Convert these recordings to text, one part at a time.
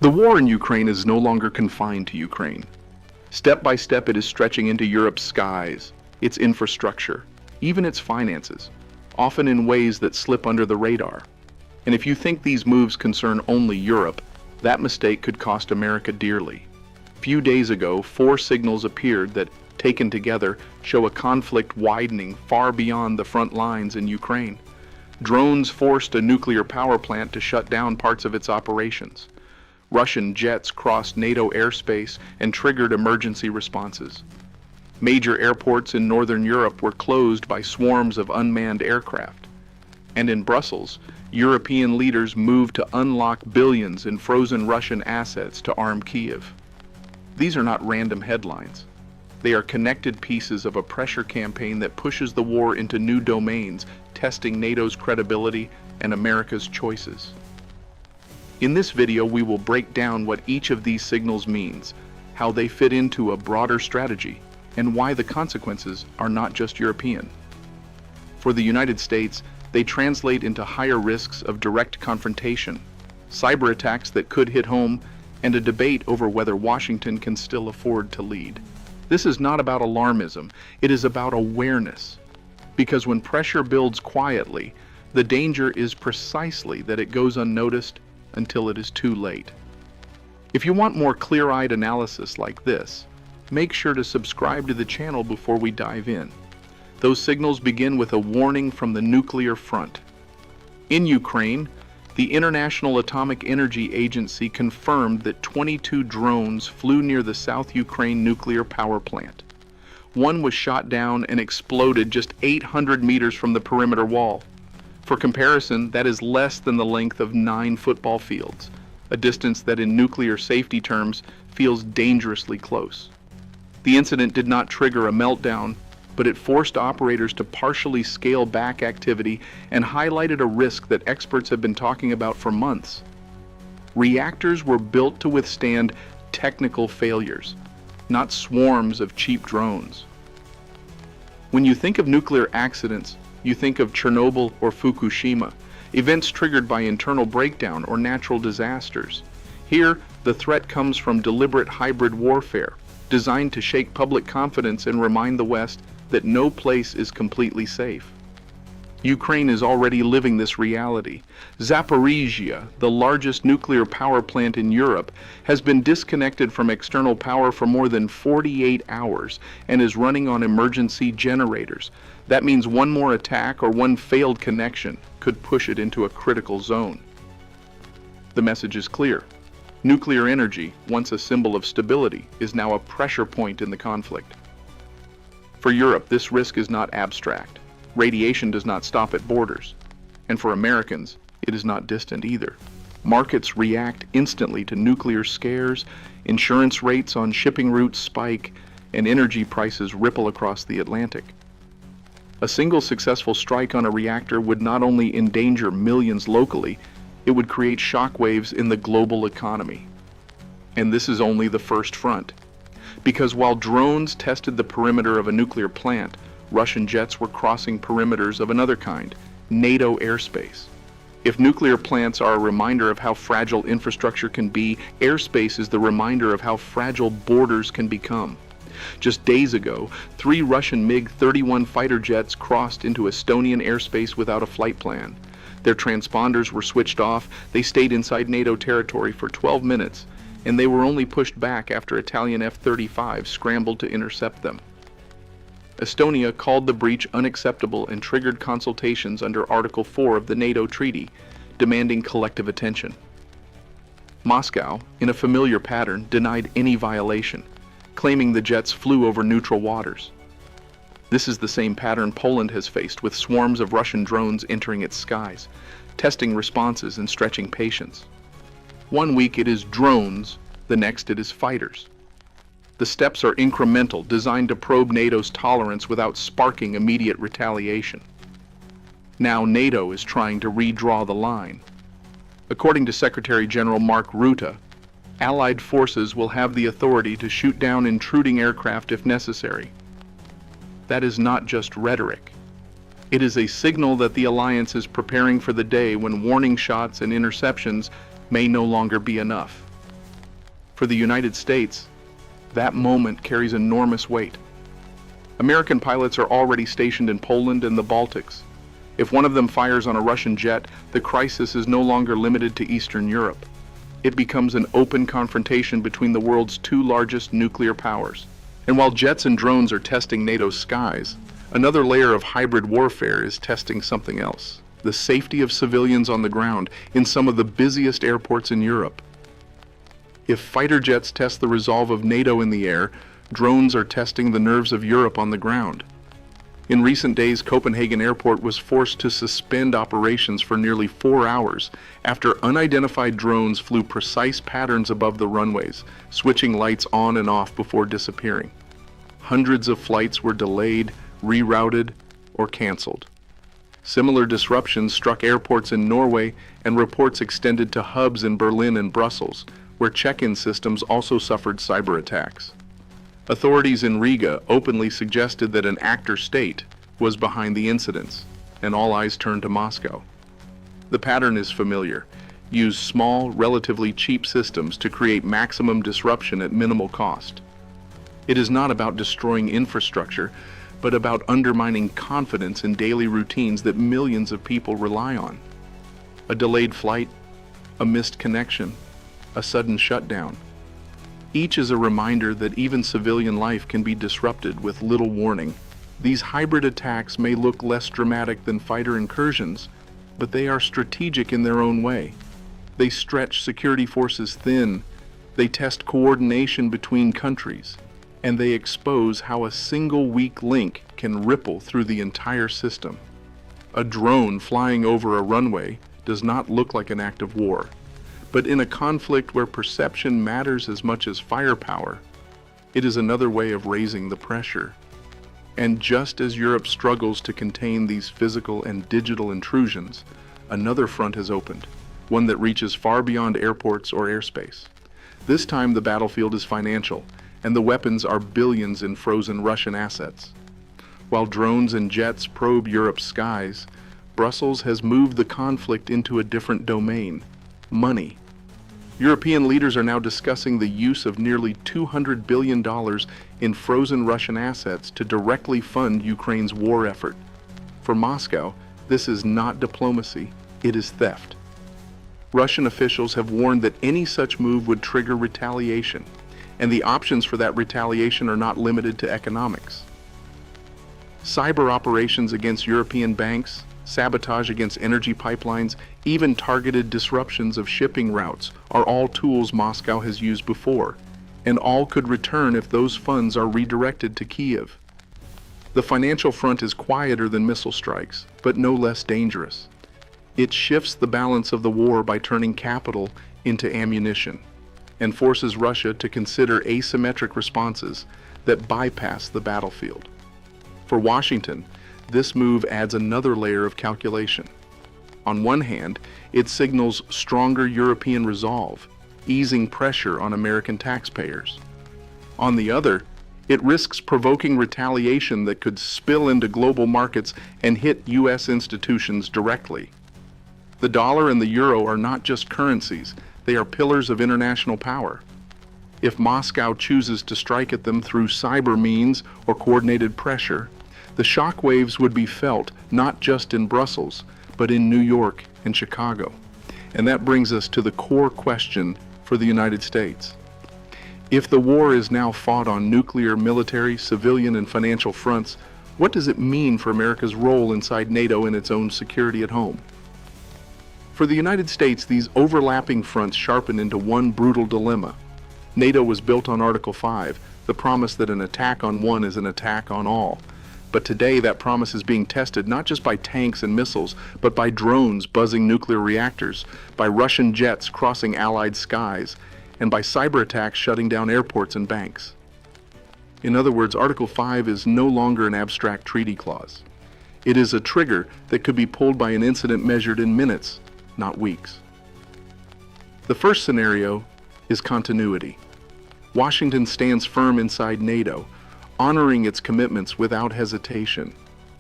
The war in Ukraine is no longer confined to Ukraine. Step by step, it is stretching into Europe's skies, its infrastructure, even its finances, often in ways that slip under the radar. And if you think these moves concern only Europe, that mistake could cost America dearly. A few days ago, 4 signals appeared that, taken together, show a conflict widening far beyond the front lines in Ukraine. Drones forced a nuclear power plant to shut down parts of its operations. Russian jets crossed NATO airspace and triggered emergency responses. Major airports in northern Europe were closed by swarms of unmanned aircraft. And in Brussels, European leaders moved to unlock billions in frozen Russian assets to arm Kyiv. These are not random headlines. They are connected pieces of a pressure campaign that pushes the war into new domains, testing NATO's credibility and America's choices. In this video, we will break down what each of these signals means, how they fit into a broader strategy, and why the consequences are not just European. For the United States, they translate into higher risks of direct confrontation, cyber attacks that could hit home, and a debate over whether Washington can still afford to lead. This is not about alarmism, it is about awareness. Because when pressure builds quietly, the danger is precisely that it goes unnoticed until it is too late. If you want more clear-eyed analysis like this, make sure to subscribe to the channel before we dive in. Those signals begin with a warning from the nuclear front. In Ukraine, the International Atomic Energy Agency confirmed that 22 drones flew near the South Ukraine nuclear power plant. One was shot down and exploded just 800 meters from the perimeter wall. For comparison, that is less than the length of 9 football fields, a distance that in nuclear safety terms feels dangerously close. The incident did not trigger a meltdown, but it forced operators to partially scale back activity and highlighted a risk that experts have been talking about for months. Reactors were built to withstand technical failures, not swarms of cheap drones. When you think of nuclear accidents, you think of Chernobyl or Fukushima, events triggered by internal breakdown or natural disasters. Here, the threat comes from deliberate hybrid warfare, designed to shake public confidence and remind the West that no place is completely safe. Ukraine is already living this reality. Zaporizhzhia, the largest nuclear power plant in Europe, has been disconnected from external power for more than 48 hours and is running on emergency generators. That means one more attack or one failed connection could push it into a critical zone. The message is clear. Nuclear energy, once a symbol of stability, is now a pressure point in the conflict. For Europe, this risk is not abstract. Radiation does not stop at borders. And for Americans, it is not distant either. Markets react instantly to nuclear scares, insurance rates on shipping routes spike, and energy prices ripple across the Atlantic. A single successful strike on a reactor would not only endanger millions locally, it would create shockwaves in the global economy. And this is only the first front. Because while drones tested the perimeter of a nuclear plant, Russian jets were crossing perimeters of another kind, NATO airspace. If nuclear plants are a reminder of how fragile infrastructure can be, airspace is the reminder of how fragile borders can become. Just days ago, 3 Russian MiG-31 fighter jets crossed into Estonian airspace without a flight plan. Their transponders were switched off, they stayed inside NATO territory for 12 minutes, and they were only pushed back after Italian F-35 scrambled to intercept them. Estonia called the breach unacceptable and triggered consultations under Article 4 of the NATO treaty, demanding collective attention. Moscow, in a familiar pattern, denied any violation, claiming the jets flew over neutral waters. This is the same pattern Poland has faced, with swarms of Russian drones entering its skies, testing responses and stretching patience. One week it is drones, the next it is fighters. The steps are incremental, designed to probe NATO's tolerance without sparking immediate retaliation. Now NATO is trying to redraw the line. According to Secretary General Mark Rutte, Allied forces will have the authority to shoot down intruding aircraft if necessary. That is not just rhetoric. It is a signal that the alliance is preparing for the day when warning shots and interceptions may no longer be enough. For the United States, that moment carries enormous weight. American pilots are already stationed in Poland and the Baltics. If one of them fires on a Russian jet, the crisis is no longer limited to Eastern Europe. It becomes an open confrontation between the world's two largest nuclear powers. And while jets and drones are testing NATO's skies, another layer of hybrid warfare is testing something else: the safety of civilians on the ground in some of the busiest airports in Europe. If fighter jets test the resolve of NATO in the air, drones are testing the nerves of Europe on the ground. In recent days, Copenhagen Airport was forced to suspend operations for nearly 4 hours after unidentified drones flew precise patterns above the runways, switching lights on and off before disappearing. Hundreds of flights were delayed, rerouted, or canceled. Similar disruptions struck airports in Norway, and reports extended to hubs in Berlin and Brussels, where check-in systems also suffered cyber attacks. Authorities in Riga openly suggested that an actor state was behind the incidents, and all eyes turned to Moscow. The pattern is familiar: use small, relatively cheap systems to create maximum disruption at minimal cost. It is not about destroying infrastructure, but about undermining confidence in daily routines that millions of people rely on. A delayed flight, a missed connection, a sudden shutdown. Each is a reminder that even civilian life can be disrupted with little warning. These hybrid attacks may look less dramatic than fighter incursions, but they are strategic in their own way. They stretch security forces thin, they test coordination between countries, and they expose how a single weak link can ripple through the entire system. A drone flying over a runway does not look like an act of war. But in a conflict where perception matters as much as firepower, it is another way of raising the pressure. And just as Europe struggles to contain these physical and digital intrusions, another front has opened, one that reaches far beyond airports or airspace. This time the battlefield is financial, and the weapons are billions in frozen Russian assets. While drones and jets probe Europe's skies, Brussels has moved the conflict into a different domain: money. European leaders are now discussing the use of nearly $200 billion in frozen Russian assets to directly fund Ukraine's war effort. For Moscow, this is not diplomacy, it is theft. Russian officials have warned that any such move would trigger retaliation, and the options for that retaliation are not limited to economics. Cyber operations against European banks, sabotage against energy pipelines, even targeted disruptions of shipping routes are all tools Moscow has used before, and all could return if those funds are redirected to Kiev. The financial front is quieter than missile strikes, but no less dangerous. It shifts the balance of the war by turning capital into ammunition, and forces Russia to consider asymmetric responses that bypass the battlefield. For Washington, this move adds another layer of calculation. On one hand, it signals stronger European resolve, easing pressure on American taxpayers. On the other, it risks provoking retaliation that could spill into global markets and hit U.S. institutions directly. The dollar and the euro are not just currencies, they are pillars of international power. If Moscow chooses to strike at them through cyber means or coordinated pressure, the shockwaves would be felt not just in Brussels, but in New York and Chicago. And that brings us to the core question for the United States. If the war is now fought on nuclear, military, civilian, and financial fronts, what does it mean for America's role inside NATO and its own security at home? For the United States, these overlapping fronts sharpen into one brutal dilemma. NATO was built on Article 5, the promise that an attack on one is an attack on all. But today that promise is being tested not just by tanks and missiles, but by drones buzzing nuclear reactors, by Russian jets crossing Allied skies, and by cyber attacks shutting down airports and banks. In other words, Article 5 is no longer an abstract treaty clause. It is a trigger that could be pulled by an incident measured in minutes, not weeks. The first scenario is continuity. Washington stands firm inside NATO, honoring its commitments without hesitation.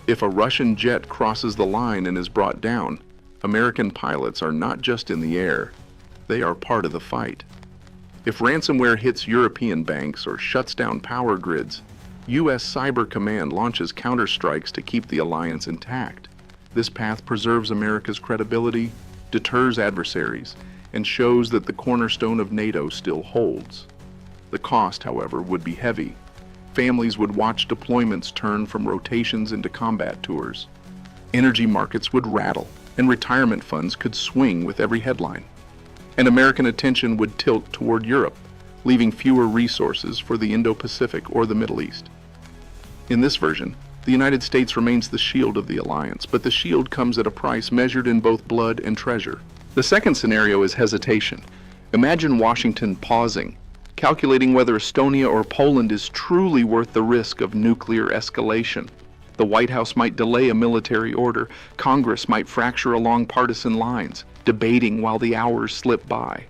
If a Russian jet crosses the line and is brought down, American pilots are not just in the air, they are part of the fight. If ransomware hits European banks or shuts down power grids, U.S. Cyber Command launches counterstrikes to keep the alliance intact. This path preserves America's credibility, deters adversaries, and shows that the cornerstone of NATO still holds. The cost, however, would be heavy. Families would watch deployments turn from rotations into combat tours. Energy markets would rattle, and retirement funds could swing with every headline. And American attention would tilt toward Europe, leaving fewer resources for the Indo-Pacific or the Middle East. In this version, the United States remains the shield of the alliance, but the shield comes at a price measured in both blood and treasure. The second scenario is hesitation. Imagine Washington pausing, calculating whether Estonia or Poland is truly worth the risk of nuclear escalation. The White House might delay a military order. Congress might fracture along partisan lines, debating while the hours slip by.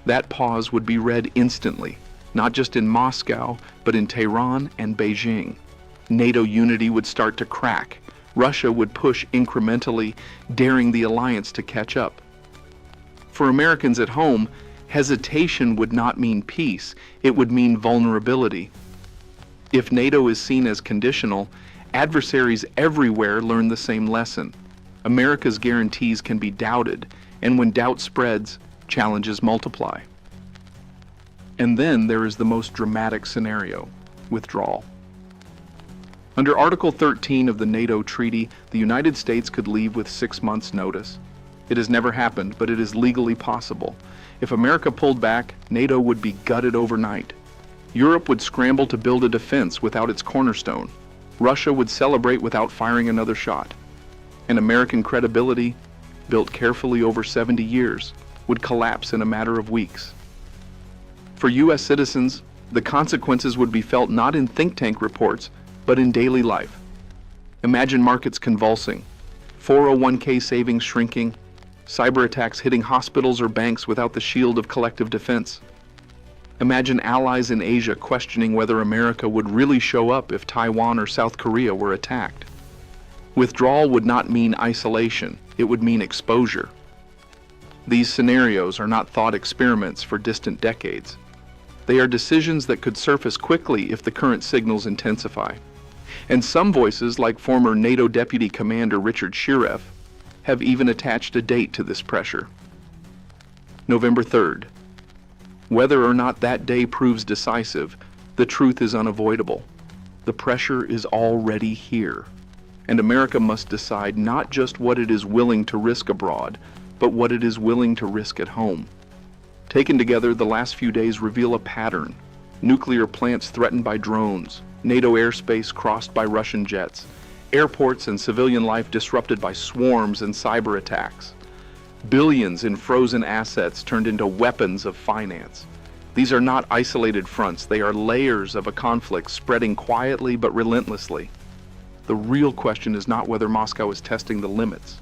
That pause would be read instantly, not just in Moscow, but in Tehran and Beijing. NATO unity would start to crack. Russia would push incrementally, daring the alliance to catch up. For Americans at home, hesitation would not mean peace, it would mean vulnerability. If NATO is seen as conditional, adversaries everywhere learn the same lesson. America's guarantees can be doubted, and when doubt spreads, challenges multiply. And then there is the most dramatic scenario: withdrawal. Under Article 13 of the NATO treaty, the United States could leave with 6 months' notice. It has never happened, but it is legally possible. If America pulled back, NATO would be gutted overnight. Europe would scramble to build a defense without its cornerstone. Russia would celebrate without firing another shot. And American credibility, built carefully over 70 years, would collapse in a matter of weeks. For U.S. citizens, the consequences would be felt not in think tank reports, but in daily life. Imagine markets convulsing, 401k savings shrinking, cyber attacks hitting hospitals or banks without the shield of collective defense. Imagine allies in Asia questioning whether America would really show up if Taiwan or South Korea were attacked. Withdrawal would not mean isolation, it would mean exposure. These scenarios are not thought experiments for distant decades. They are decisions that could surface quickly if the current signals intensify. And some voices, like former NATO Deputy Commander Richard Shiref, have even attached a date to this pressure. November 3rd. Whether or not that day proves decisive, the truth is unavoidable. The pressure is already here, and America must decide not just what it is willing to risk abroad, but what it is willing to risk at home. Taken together, the last few days reveal a pattern. Nuclear plants threatened by drones, NATO airspace crossed by Russian jets, airports and civilian life disrupted by swarms and cyber attacks. Billions in frozen assets turned into weapons of finance. These are not isolated fronts, they are layers of a conflict spreading quietly but relentlessly. The real question is not whether Moscow is testing the limits.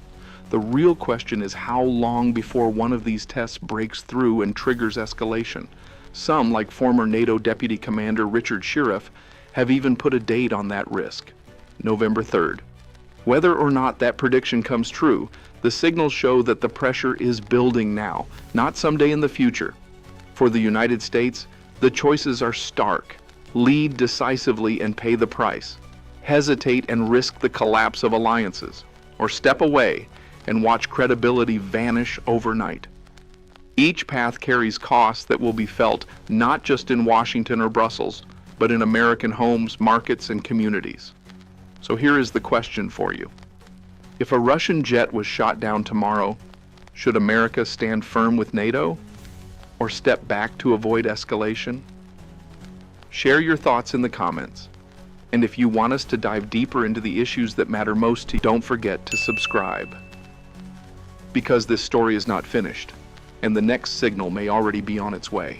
The real question is how long before one of these tests breaks through and triggers escalation. Some, like former NATO Deputy Commander Richard Shiref, have even put a date on that risk: November 3rd. Whether or not that prediction comes true, the signals show that the pressure is building now, not someday in the future. For the United States, the choices are stark. Lead decisively and pay the price. Hesitate and risk the collapse of alliances, or step away and watch credibility vanish overnight. Each path carries costs that will be felt not just in Washington or Brussels, but in American homes, markets, and communities. So here is the question for you. If a Russian jet was shot down tomorrow, should America stand firm with NATO or step back to avoid escalation? Share your thoughts in the comments. And if you want us to dive deeper into the issues that matter most to you, don't forget to subscribe. Because this story is not finished, and the next signal may already be on its way.